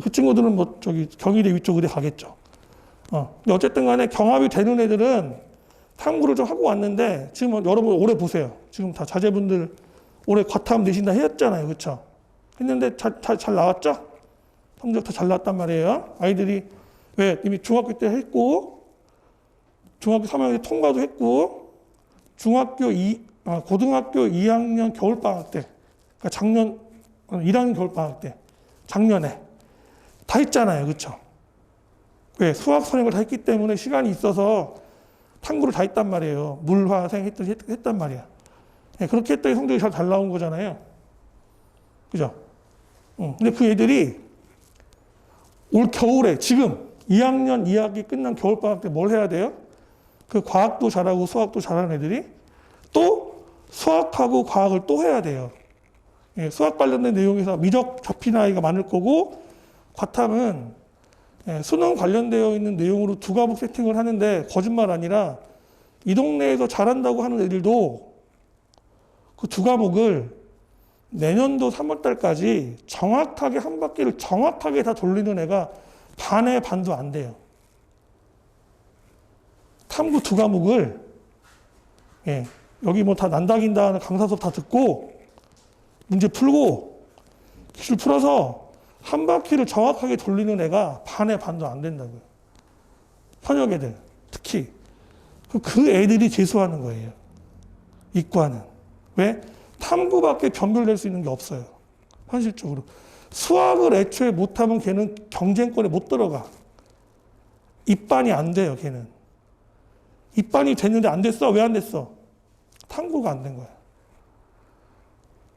그 친구들은 뭐 저기 경희대 위쪽 의대 가겠죠. 근데 어쨌든 간에 경합이 되는 애들은 탐구를 좀 하고 왔는데 지금 여러분 올해 보세요. 지금 다 자제분들 올해 과탐 내신다 했잖아요. 그렇죠? 했는데 잘 나왔죠? 성적 다 잘 나왔단 말이에요. 아이들이 왜 이미 중학교 때 했고 중학교 3학년 때 통과도 했고 고등학교 2학년 겨울방학 때 그러니까 작년 1학년 겨울방학 때 작년에 다 했잖아요. 그렇죠? 왜? 수학 선행을 다 했기 때문에 시간이 있어서 탐구를 다 했단 말이에요. 물화생 했단 말이야. 네, 그렇게 했더니 성적이 잘 나온 거잖아요. 그죠? 근데 그 애들이 올 겨울에 지금 2학년 2학기 끝난 겨울방학 때 뭘 해야 돼요? 그 과학도 잘하고 수학도 잘하는 애들이 또 수학하고 과학을 또 해야 돼요. 예, 수학 관련된 내용에서 미적 접히는 아이가 많을 거고 과탐은 예, 수능 관련되어 있는 내용으로 2과목 세팅을 하는데 거짓말 아니라 이 동네에서 잘한다고 하는 애들도 그 2과목을 내년도 3월달까지 정확하게 한 바퀴를 정확하게 다 돌리는 애가 반의 반도 안 돼요. 탐구 2과목을 예, 여기 뭐 다 난다긴다 하는 강사 수업 다 듣고 문제 풀고 기출 풀어서 한 바퀴를 정확하게 돌리는 애가 반의 반도 안 된다고요. 현역 애들 특히 그 애들이 재수하는 거예요. 이과는. 왜? 탐구밖에 변별될 수 있는 게 없어요. 현실적으로. 수학을 애초에 못하면 걔는 경쟁권에 못 들어가. 입반이 안 돼요, 걔는. 입반이 됐는데 안 됐어? 왜 안 됐어? 탐구가 안 된 거야.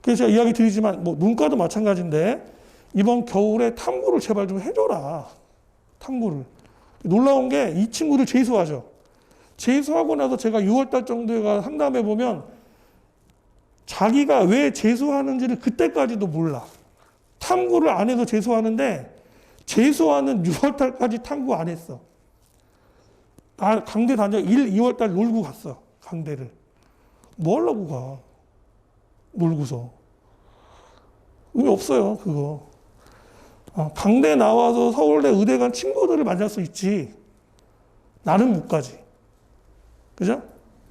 그래서 제가 이야기 드리지만, 뭐, 문과도 마찬가지인데, 이번 겨울에 탐구를 제발 좀 해줘라. 탐구를. 놀라운 게 이 친구들 재수하죠. 재수하고 나서 제가 6월달 정도에 가 상담해 보면 자기가 왜 재수하는지를 그때까지도 몰라. 탐구를 안 해서 재수하는데 재수하는 6월달까지 탐구 안 했어. 강대 다녀 2월달 놀고 갔어. 강대를. 뭐 하려고 가? 놀고서. 의미 없어요. 그거. 강대 나와서 서울대 의대 간 친구들을 만날 수 있지. 나는 못 가지. 그죠?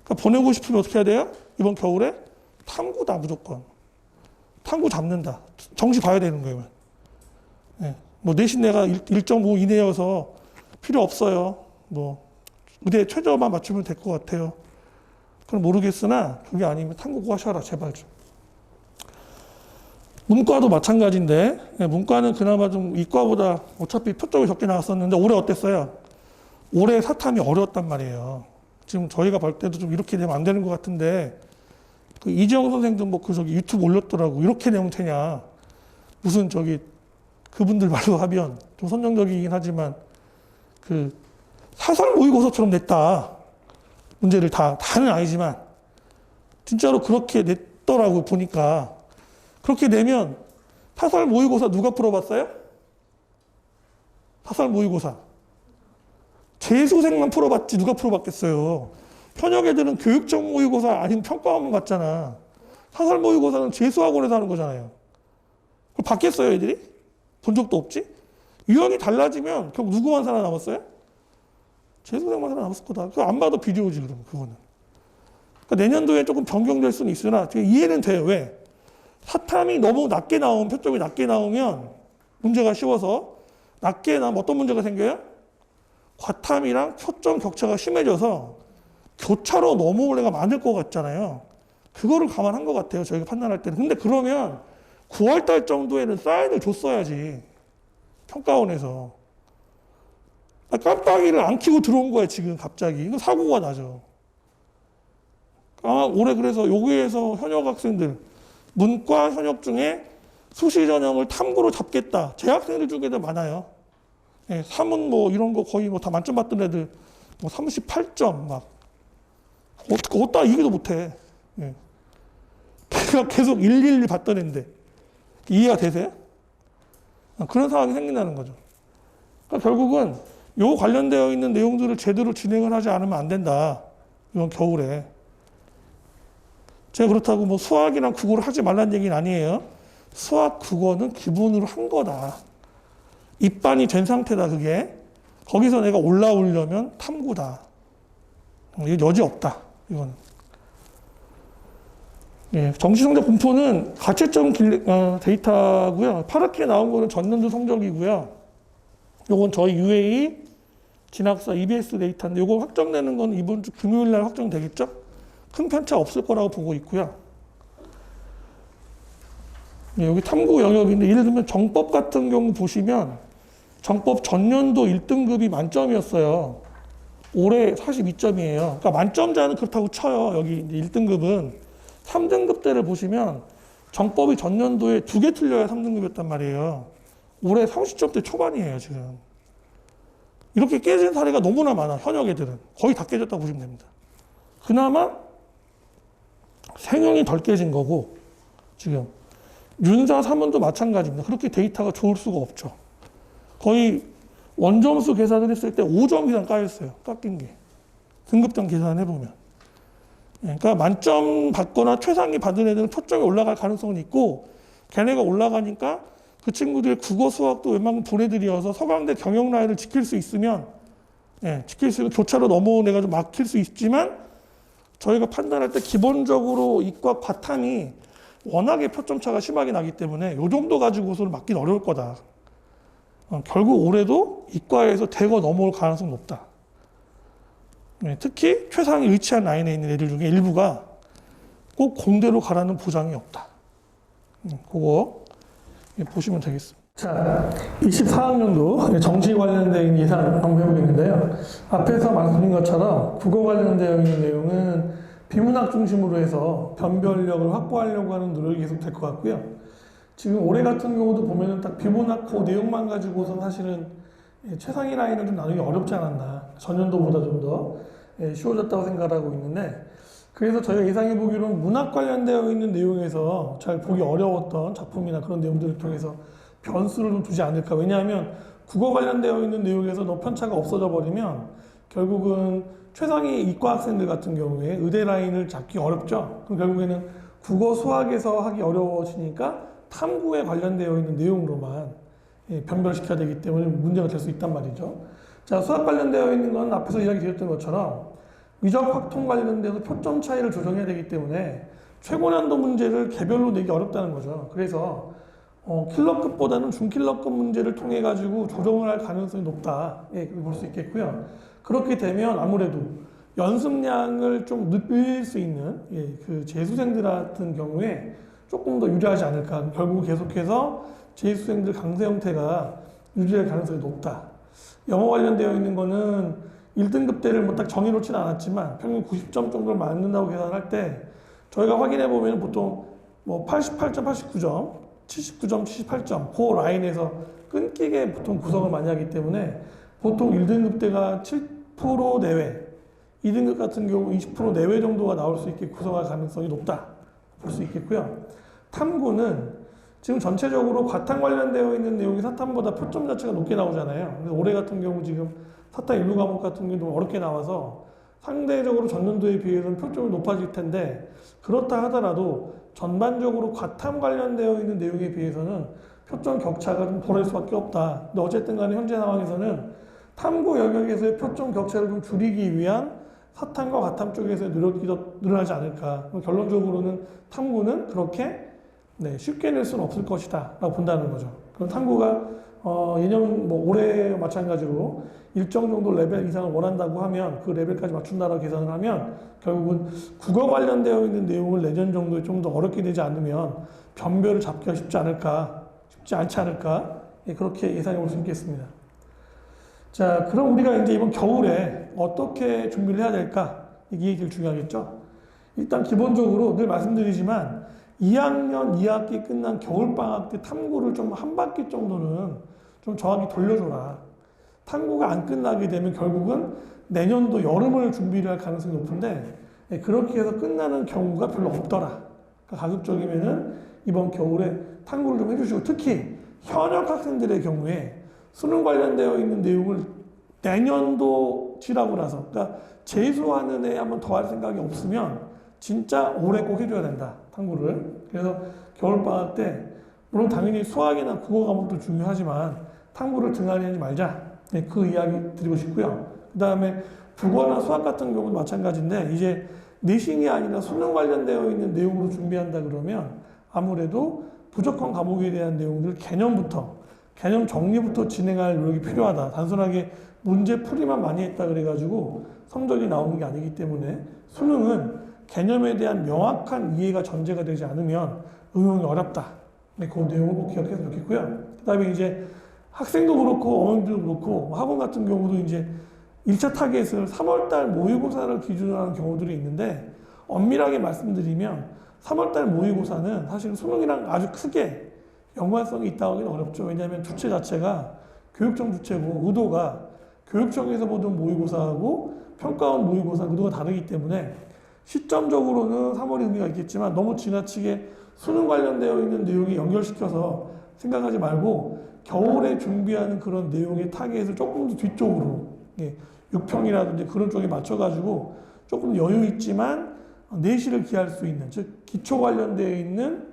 그러니까 보내고 싶으면 어떻게 해야 돼요? 이번 겨울에? 탐구다, 무조건. 탐구 잡는다. 정시 봐야 되는 거예요. 네. 뭐, 내신 내가 1.5 이내여서 필요 없어요. 뭐, 의대 최저만 맞추면 될 것 같아요. 그건 모르겠으나, 그게 아니면 탐구 하셔라, 제발 좀. 문과도 마찬가지인데, 네, 문과는 그나마 좀 이과보다 어차피 표점이 적게 나왔었는데, 올해 어땠어요? 올해 사탐이 어려웠단 말이에요. 지금 저희가 볼 때도 좀 이렇게 되면 안 되는 것 같은데, 그 이지영 선생도 뭐 저기 유튜브 올렸더라고. 이렇게 내면 되냐. 무슨 그분들 말로 하면 좀 선정적이긴 하지만 그 사설 모의고사처럼 냈다. 문제를 다는 아니지만 진짜로 그렇게 냈더라고 보니까. 그렇게 내면 사설 모의고사 누가 풀어봤어요? 사설 모의고사. 재수생만 풀어봤지 누가 풀어봤겠어요. 현역 애들은 교육적 모의고사 아니면 평가학원 같잖아. 사설 모의고사는 재수학원에서 하는 거잖아요. 그럼 받겠어요, 애들이? 본 적도 없지? 유형이 달라지면 결국 누구만 살아남았어요? 재수생만 살아남았을 거다. 그거 안 봐도 비디오지, 그럼 그거는. 그러니까 내년도에 조금 변경될 수는 있으나 이해는 돼요. 왜? 사탐이 너무 낮게 나오면, 표점이 낮게 나오면 문제가 쉬워서 낮게 나오면 어떤 문제가 생겨요? 과탐이랑 표점 격차가 심해져서 교차로 넘어올 애가 많을 것 같잖아요. 그거를 감안한 것 같아요. 저희가 판단할 때는. 근데 그러면 9월달 정도에는 사인을 줬어야지. 평가원에서. 깜빡이를 안 켜고 들어온 거야, 지금 갑자기. 이거 사고가 나죠. 올해 그래서 여기에서 현역 학생들, 문과 현역 중에 수시 전형을 탐구로 잡겠다. 재학생들 중에도 많아요. 예, 3은 뭐 이런 거 거의 뭐 다 만점 받던 애들 뭐 38점 막. 어따 이기도 못해. 예. 걔가 계속 111 받던 애인데. 이해가 되세요? 그런 상황이 생긴다는 거죠. 그러니까 결국은 요 관련되어 있는 내용들을 제대로 진행을 하지 않으면 안 된다. 이번 겨울에. 제가 그렇다고 뭐 수학이랑 국어를 하지 말라는 얘기는 아니에요. 수학, 국어는 기본으로 한 거다. 입반이 된 상태다, 그게. 거기서 내가 올라오려면 탐구다. 이거 여지 없다, 이거는. 예, 정시성적 분포는 가채점 데이터고요. 파랗게 나온 거는 전년도 성적이고요. 요건 저희 UA 진학사 EBS 데이터인데 요거 확정되는 건 이번 주 금요일 날 확정되겠죠? 큰 편차 없을 거라고 보고 있고요. 예, 여기 탐구 영역인데 예를 들면 정법 같은 경우 보시면 정법 전년도 1등급이 만점이었어요. 올해 42점이에요. 그러니까 만점자는 그렇다고 쳐요. 여기 1등급은. 3등급대를 보시면 정법이 전년도에 2개 틀려야 3등급이었단 말이에요. 올해 30점대 초반이에요, 지금. 이렇게 깨진 사례가 너무나 많아, 현역 애들은. 거의 다 깨졌다고 보시면 됩니다. 그나마 생형이 덜 깨진 거고, 지금. 윤사 3원도 마찬가지입니다. 그렇게 데이터가 좋을 수가 없죠. 거의 원점수 계산을 했을 때 5점 이상 까였어요. 깎인 게. 등급당 계산을 해보면. 그러니까 만점 받거나 최상위 받은 애들은 표점이 올라갈 가능성은 있고, 걔네가 올라가니까 그 친구들 국어 수학도 웬만큼 본 애들이어서 서강대 경영 라인을 지킬 수 있으면, 지킬 수 있으면 교차로 넘어온 애가 좀 막힐 수 있지만, 저희가 판단할 때 기본적으로 이과 과탐이 워낙에 표점차가 심하게 나기 때문에 이 정도 가지고서는 막긴 어려울 거다. 결국 올해도 이과에서 대거 넘어올 가능성이 높다. 특히 최상위 의치한 라인에 있는 애들 중에 일부가 꼭 공대로 가라는 보장이 없다. 그거 보시면 되겠습니다. 자, 24학년도 정시 관련된 예산 한번 해보겠는데요. 앞에서 말씀드린 것처럼 국어 관련되어 있는 내용은 비문학 중심으로 해서 변별력을 확보하려고 하는 노력이 계속 될 것 같고요. 지금 올해 같은 경우도 보면은 딱 비문학 그 내용만 가지고서 사실은 최상위 라인을 좀 나누기 어렵지 않았나. 전년도보다 좀 더 쉬워졌다고 생각하고 있는데, 그래서 저희가 예상해 보기로는 문학 관련되어 있는 내용에서 잘 보기 어려웠던 작품이나 그런 내용들을 통해서 변수를 좀 두지 않을까. 왜냐하면 국어 관련되어 있는 내용에서 너무 편차가 없어져 버리면 결국은 최상위 이과 학생들 같은 경우에 의대 라인을 잡기 어렵죠. 그럼 결국에는 국어 수학에서 하기 어려워지니까 탐구에 관련되어 있는 내용으로만 변별시켜야 되기 때문에 문제가 될 수 있단 말이죠. 자, 수학 관련되어 있는 건 앞에서 이야기 드렸던 것처럼 위적 확통 관련돼서 표점 차이를 조정해야 되기 때문에 최고난도 문제를 개별로 내기 어렵다는 거죠. 그래서 킬러급보다는 중킬러급 문제를 통해 가지고 조정을 할 가능성이 높다. 볼 수 있겠고요. 그렇게 되면 아무래도 연습량을 좀 늘릴 수 있는 그 재수생들 같은 경우에 조금 더 유리하지 않을까. 결국 계속해서 재수생들 강세 형태가 유지할 가능성이 높다. 영어 관련되어 있는 거는 1등급대를 뭐 딱 정해놓지는 않았지만 평균 90점 정도를 맞는다고 계산할 때 저희가 확인해 보면 보통 뭐 88점, 89점, 79점, 78점 그 라인에서 끊기게 보통 구성을 많이 하기 때문에 보통 1등급대가 7% 내외, 2등급 같은 경우 20% 내외 정도가 나올 수 있게 구성할 가능성이 높다 볼 수 있겠고요. 탐구는 지금 전체적으로 과탐 관련되어 있는 내용이 사탐보다 표점 자체가 높게 나오잖아요. 그래서 올해 같은 경우 지금 사탐 일부 과목 같은 경우도 어렵게 나와서 상대적으로 전년도에 비해서는 표점이 높아질 텐데, 그렇다 하더라도 전반적으로 과탐 관련되어 있는 내용에 비해서는 표점 격차가 좀 벌어질 수밖에 없다. 근데 어쨌든 간에 현재 상황에서는 탐구 영역에서의 표점 격차를 좀 줄이기 위한 사탐과 과탐 쪽에서의 노력이 더 늘어나지 않을까. 결론적으로는 탐구는 그렇게 쉽게 낼 수는 없을 것이다 라고 본다는 거죠. 그럼 탐구가 예년 올해 마찬가지로 일정 정도 레벨 이상을 원한다고 하면 그 레벨까지 맞춘다라고 계산을 하면 결국은 국어 관련되어 있는 내용을 내년 정도에 좀 더 어렵게 되지 않으면 변별을 잡기가 쉽지 않지 않을까, 그렇게 예상해 볼 수 있겠습니다. 자, 그럼 우리가 이제 이번 겨울에 어떻게 준비를 해야 될까? 이게 제일 중요하겠죠? 일단 기본적으로 늘 말씀드리지만 2학년 2학기 끝난 겨울방학 때 탐구를 좀 한 바퀴 정도는 좀 정확히 돌려줘라. 탐구가 안 끝나게 되면 결국은 내년도 여름을 준비를 할 가능성이 높은데, 그렇게 해서 끝나는 경우가 별로 없더라. 그러니까 가급적이면은 이번 겨울에 탐구를 좀 해주시고, 특히 현역 학생들의 경우에 수능 관련되어 있는 내용을 내년도 지나고 나서, 그러니까 재수하는 애 한번 더 할 생각이 없으면 진짜 올해 꼭 해줘야 된다, 탐구를. 그래서 겨울방학 때 물론 당연히 수학이나 국어 과목도 중요하지만 탐구를 등한히 하지 말자, 그 이야기 드리고 싶고요. 그 다음에 국어나 수학 같은 경우도 마찬가지인데, 이제 내신이 아니라 수능 관련되어 있는 내용으로 준비한다 그러면 아무래도 부족한 과목에 대한 내용들 개념 정리부터 진행할 노력이 필요하다. 단순하게 문제 풀이만 많이 했다 그래가지고 성적이 나오는 게 아니기 때문에 수능은 개념에 대한 명확한 이해가 전제가 되지 않으면 응용이 어렵다. 그 내용을 꼭 기억했으면 좋겠고요. 그 다음에 이제 학생도 그렇고 어머님들도 그렇고 학원 같은 경우도 이제 1차 타겟을 3월달 모의고사를 기준으로 하는 경우들이 있는데, 엄밀하게 말씀드리면 3월달 모의고사는 사실 수능이랑 아주 크게 연관성이 있다고 하기는 어렵죠. 왜냐하면 주체 자체가 교육청 주체고 의도가 교육청에서 보던 모의고사하고 평가원 모의고사 의도가 다르기 때문에 시점적으로는 3월이 의미가 있겠지만 너무 지나치게 수능 관련되어 있는 내용이 연결시켜서 생각하지 말고 겨울에 준비하는 그런 내용의 타겟을 조금 더 뒤쪽으로 6평이라든지 그런 쪽에 맞춰가지고 조금 여유 있지만 내실을 기할 수 있는, 즉 기초 관련되어 있는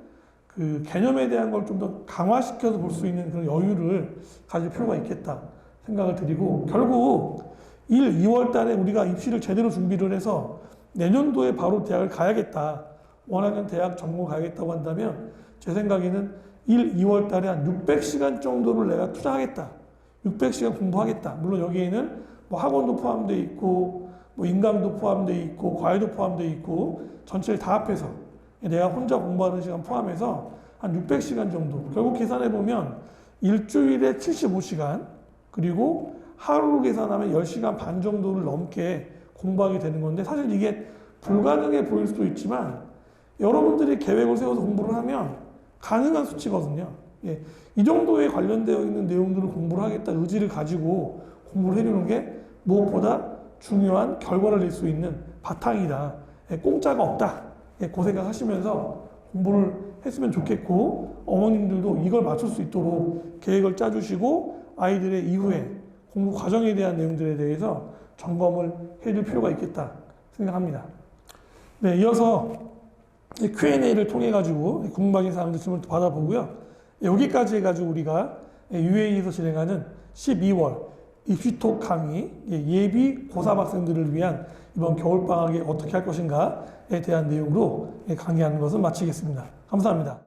그 개념에 대한 걸 좀 더 강화시켜서 볼 수 있는 그런 여유를 가질 필요가 있겠다 생각을 드리고, 결국 1, 2월 달에 우리가 입시를 제대로 준비를 해서 내년도에 바로 대학을 가야겠다, 원하는 대학 전공 가야겠다고 한다면 제 생각에는 1, 2월 달에 한 600시간 정도를 내가 투자하겠다, 600시간 공부하겠다. 물론 여기에는 뭐 학원도 포함되어 있고 뭐 인강도 포함되어 있고 과외도 포함되어 있고 전체를 다 합해서 내가 혼자 공부하는 시간 포함해서 한 600시간 정도, 결국 계산해보면 일주일에 75시간, 그리고 하루로 계산하면 10시간 반 정도를 넘게 공부하게 되는 건데, 사실 이게 불가능해 보일 수도 있지만 여러분들이 계획을 세워서 공부를 하면 가능한 수치거든요. 이 정도에 관련되어 있는 내용들을 공부를 하겠다 의지를 가지고 공부를 해주는 게 무엇보다 중요한 결과를 낼 수 있는 바탕이다. 공짜가 없다. 그 생각 하시면서 공부를 했으면 좋겠고, 어머님들도 이걸 맞출 수 있도록 계획을 짜주시고 아이들의 이후에 공부 과정에 대한 내용들에 대해서 점검을 해줄 필요가 있겠다 생각합니다. 네, 이어서 Q&A를 통해 가지고 궁금하신 사항들 질문 받아보고요. 여기까지 해가지고 우리가 UA에서 진행하는 12월 입시톡 강의 예비 고3 학생들을 위한 이번 겨울방학에 어떻게 할 것인가에 대한 내용으로 강의하는 것을 마치겠습니다. 감사합니다.